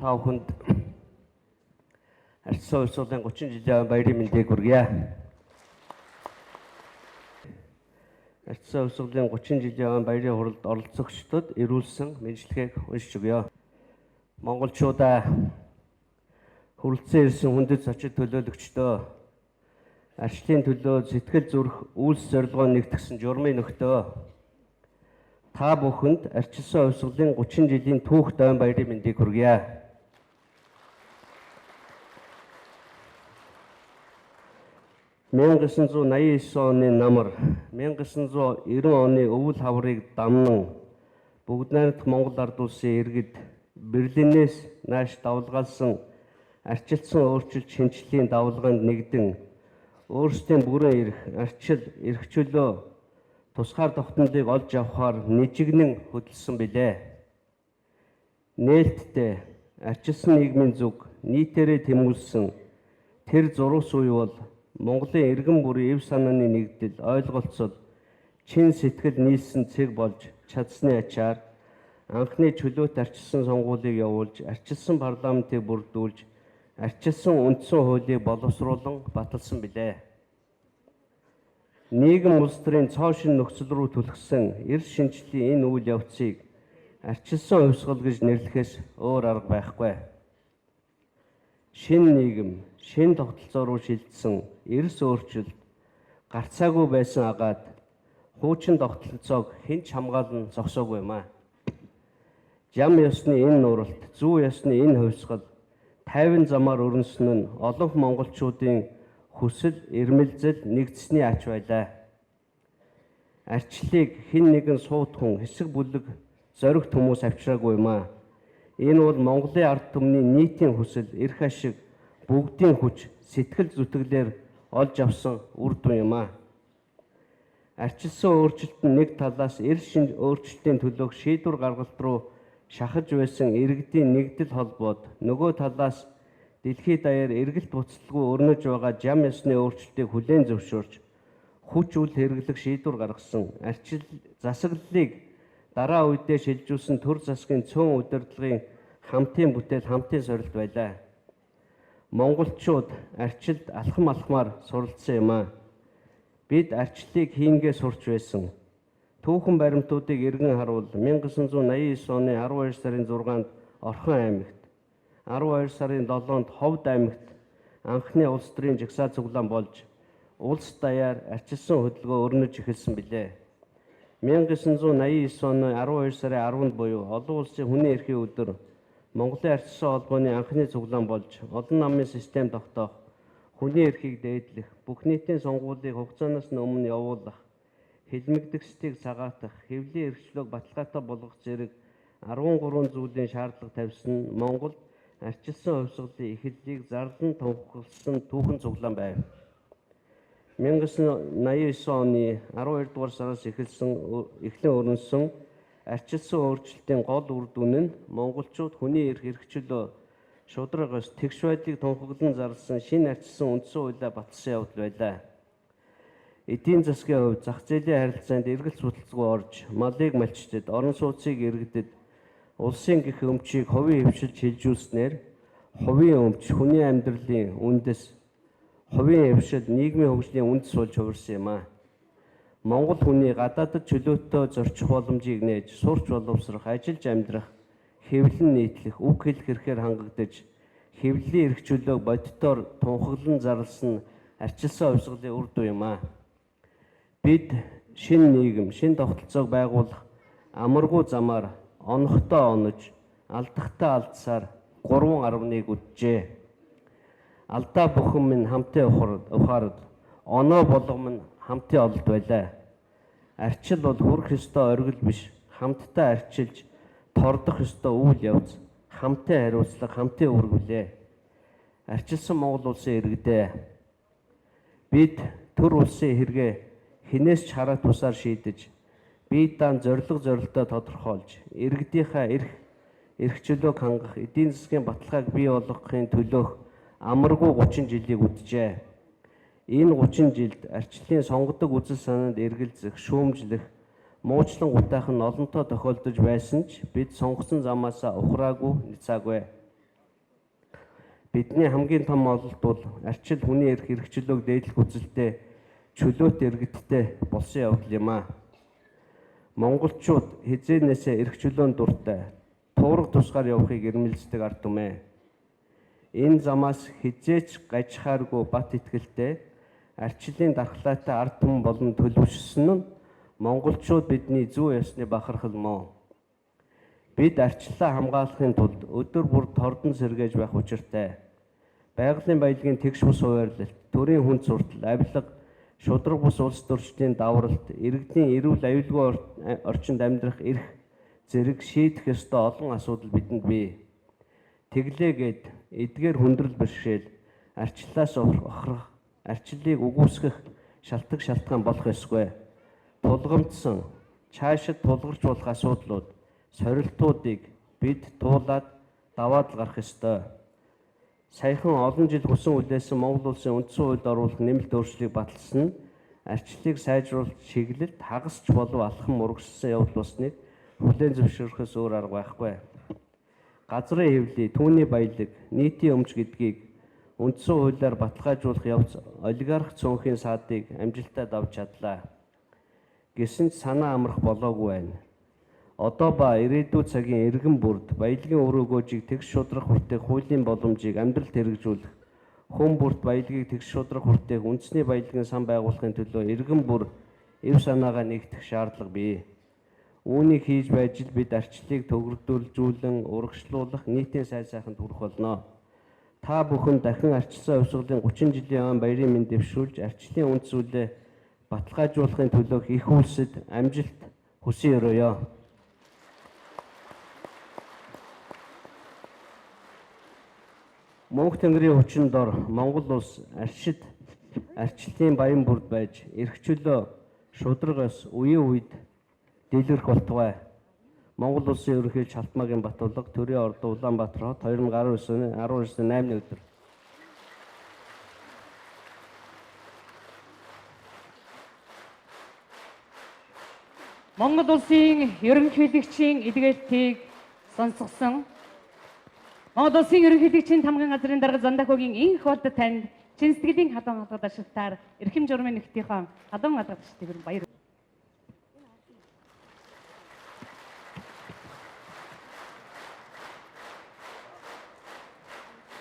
та бүхэнд арчсан улсуудын 30 жилийн баярын мэндийг хүргье. Арчсан улсуудын 30 жилийн баярын хуралд оролцогчдод эрүүлсэн мэдлэгийг уншиж өгье. Монголчуудаа хүрэлцэн ирсэн хүндэт зочид төлөөлөгчдөө арчлын төлөө сэтгэл зүрх үйлс зорилгоо нэгтгэсэн журмын нөхдөө та бүхэнд арчилсан хувьсгалын 30 жилийн түүх дайсан баярын мэндийг хүргье. 1989 оны намар 1990 оны өвөл хаврыг дамнан бүгд найрамдах Монгол ард улсын иргэд Берлинээс нааш давлгаалсан арчилсан өөрчлөлт шинжилгээний давлгаанд нэгдэн өөрсдийн бүрэн эрх, арчил, эрх чөлөө тусгаар тогтнолыг олж авахар нэжигнэн хөдөлсөн билээ. Нээлттэй арчилсан нийгмийн зүг нийтээрээ тэмүүлсэн тэр зурус үе бол Монголын иргэн бүрийн эв санааны нэгдэл, ойлголцол, чин сэтгэл нийлсэн цэг болж чадсны ачаар анхны чөлөөт арчилсан сонгуулийг явуулж, арчилсан парламентыг бүрдүүлж, арчилсан үндсэн хуулийг боловсруулан баталсан билээ. Нийгэм улс төрийн цоо шин нөхцөл рүү түлхсэн эрс шинжлэлийн энэ үйл явцыг арчилсан хувьсгал гэж нэрлэхээс өөр арга байхгүй. Шинэ нийгэм, шинэ тогтолцоо руу шилжсэн эрс өөрчлөлт гарцаагүй байсан агаад хуучин тогтолцоог хэн ч хамгаалан зогсоогүй юм аа. Жам ёсны энэ нуралт, зүү ёсны энэ хувьсгал 50 замаар өрнөсөн нь олон монголчуудын хүсэл, эрмэлзэл нэгдсэний ач байлаа. Арчлыг хэн нэгэн суутхан, хэсэг бүлэг зоригт хүмүүс авчираагүй юм аа. Энэ бол Монголын ард түмний нийтийн хүсэл, эрх ашиг, бүгдийн хүч, сэтгэл зүтгэлээр олж авсан үр дүн юм аа. Арчилсан өөрчлөлт нь нэг талаас эрс шинж өөрчлөлтийн төлөөх шийдвэр гаргалт руу шахаж байсан иргэдийн нэгдэл холбоод, нөгөө талаас дэлхийд даяар эргэлт буцалтгүй өрнөж байгаа жам ёсны өөрчлөлтийг хүлээн зөвшөөрч, хүч үл хэрэглэх шийдвэр гаргасан арчил засаглалыг дараа үедээ шилжүүлсэн төр засгийн цөөн удирдлагын хамтын бүтээл, хамтын сорилт байлаа. Монголчууд арчилд алхам алхмаар суралцсан юм аа. Бид арчлыг хийнгээ сурч байсан. Түүхэн баримтуудыг эргэн харуул 1989 оны 12 сарын 6-нд Орхон аймагт, 12 сарын 7-нд Ховд аймагт анхны улс төрийн жагсаал цуглаан болж улс даяар арчилсан хөдөлгөөн өрнөж эхэлсэн билээ. 1989 оны 12 сарын 10-нд буюу олон улсын хүний эрхийн өдөр Монголын арчилсан холбооны анхны цуглаан болж олон намын систем тогтоох, хүний эрхийг дээдлэх, бүх нийтийн сонгуулийг хугацаанаас өмнө явуулах, хэлмэгдэхстийг цагаатах, хэвлийн эрхчлөөг баталгаатай болгох зэрэг 13 зүйлийн шаардлага тавьсан нь Монгол арчилсан хувьсгалын эхлэлийг зарлан тунхагласан түүхэн цуглаан байв. 1989 оны 12 дугаар сараас эхлэн өрнөсөн арчилсан өөрчлөлтийн гол үр дүн нь монголчууд хүний эрх, эрх чөлөө, шударга ёс, тэгш байдлыг тунхаглан зарласан шинэ арчилсан үндсэн хуулиа баталсан явдал байлаа. Эдийн засгийн хувьд зах зээлийн харилцаанд эргэлт судалцгүй орж, малыг малчдад, орон сууцыг иргэдэд, улсын гэх өмчийг хувийн хөвшилж шилжүүлснээр хувийн өмч, хүний амьдралын үндэс, хувийн хөвшил, нийгмийн хөгжлийн үндэс болж хувирсан юм аа. Монгол хүний гадаадд чөлөөтэй зорчих боломжийг нээж, сурч боловсрох, ажиллаж амьдрах, хэвлэн нийтлэх, үг хэлэх эрхээр хангагдаж, хэвлэлийн эрх чөлөөг бодитоор тунхаглан зарласан арчилсан хувьсгалын үр дүн юм аа. Бид шинэ нийгэм, шинэ тогтолцоог байгуулах амаргүй замаар онохтой онож, алдахтай алдсаар 3 арваныг үджээ. Алдаа бүхэн минь хамтын ухаард, оноо болгом нь хамтын олд байлаа. Арчил бол хүрэх ёстой оргил биш, хамтдаа арчилж, тордох ёстой үйл явц, хамтын хариуцлага, хамтын үргэлээ. Арчилсан Монгол улсын иргэдээ бид төр улсын хэрэгээ хинээс ч хараа тусаар шийдэж, бие даан зорилготой тодорхойлж, иргэдийнхаа эрх чөлөөг хангах, эдийн засгийн баталгааг бий болгохын төлөөх амаргүй 30 жилийг үджээ. Энэ 30 жилд арчлын сонгодог үзэл санаанд эргэлзэх, шүүмжлэх, муучлан гутайх нь олонтоо тохиолдож байсан ч бид сонгосон замаасаа ухраагүй, ницаагүй. Бидний хамгийн том ололт бол арчил хүний эрх хэрэгчлөөг дээдлэх үзэлтэй чөлөөт иргэдтэй болсон явдал юм а. Монголчууд хизээнээсээ эрх чөлөөнд дуртай, туурах тусгаар явахыг эрмэлздэг ард түмээ. Энэ замаас хизээч гажихааргүй бат итгэлтэй арчлын дархлаатай ард түмэн болон төлөвшсөн нь монголчууд бидний зүй ёсны бахархал мөн. Бид арчлаа хамгаалахын тулд өдөр бүр тордон сэргээж байх учиртай. Байгалийн баялагын тэгш бус хуваарлалт, төрийн хүнд суртал, авилга, шудраг бус улс төрчдийн давралт, иргэдийн эрүүл аюулгүй орчинд амьдрах эрх зэрэг шийдэх ёстой олон асуудал бидэнд бий. Тэглээгээд эдгээр хүндрэл бэрхшээл арчлаас охрох, арчлыг үгүйсгэх шалтгаан шалтгаан болох ёсгүй. Тулгамдсан, цаашид тулгарч болох асуудлууд, сорилтуудыг бид туулаад даваад гарах ёстой. Саяхан олон жил хүсэн үлдээсэн Монгол улсын үндсэн хуульд оруулах нэмэлт өөрчлөлийг баталсан нь арчлыг сайжруулах чиглэлд хагасч болов алхам урагшилсан явдал болсныг хүлээн зөвшөөрөхөөс өөр арга байхгүй. Газрын хэвлэл, түүний баялаг, нийтийн өмч гэдгийг үндсэн хуулиар баталгаажуулах явц олигарх цөөнхийн саадыг амжилтад авч чадлаа. Гэсэн ч санаа амрах болоогүй байна. Одоо ба ирээдүйн цагийн иргэн бүрд баялагын үр өгөөжийг тэгш шудрах хүртэх хуулийн боломжийг амьдралд хэрэгжүүлэх, хүн бүрт баялагийг тэгш шудрах хүртэх үндэсний баялагын сан байгуулахын төлөө иргэн бүр эв санаагаа нэгтгэх шаардлага бий. Үүнийг хийж байж л бид арчлыг төгөрдүүлжүүлэн урагшлуулах нийтийн сайханд хүрэх болно. Та бүхэн дахин арчилсан хувьсгалын 30 жилийн он баярын мэнд дэвшүүлж арчлын үнд зүйлээ баталгаажуулахын төлөөх их үйлсэд амжилт хүсэн өрөөё. Мөнх тэнгэрийн хүчин дор Монгол улс арчлын баян бүрд байж эрх чөлөө шударгаас үеийн үед дэлгэрэх болтугай. Монгол улсын ерөнхий Шалтмаагийн Батулга, Төрийн ордон Улаанбаатар хот 2019 8 өдөр. Монгол улсын ерөнхийлөгчийн илгээлтийг сонсгосон Монгол улсын ерөнхийлөгчийн тамган газрын дарга Зандахогийн инх болд танд чин сэтгэлийн халуун алгадашилтаар эрхэм журмын нэгтийнхөө халуун алгадашилтыг баяр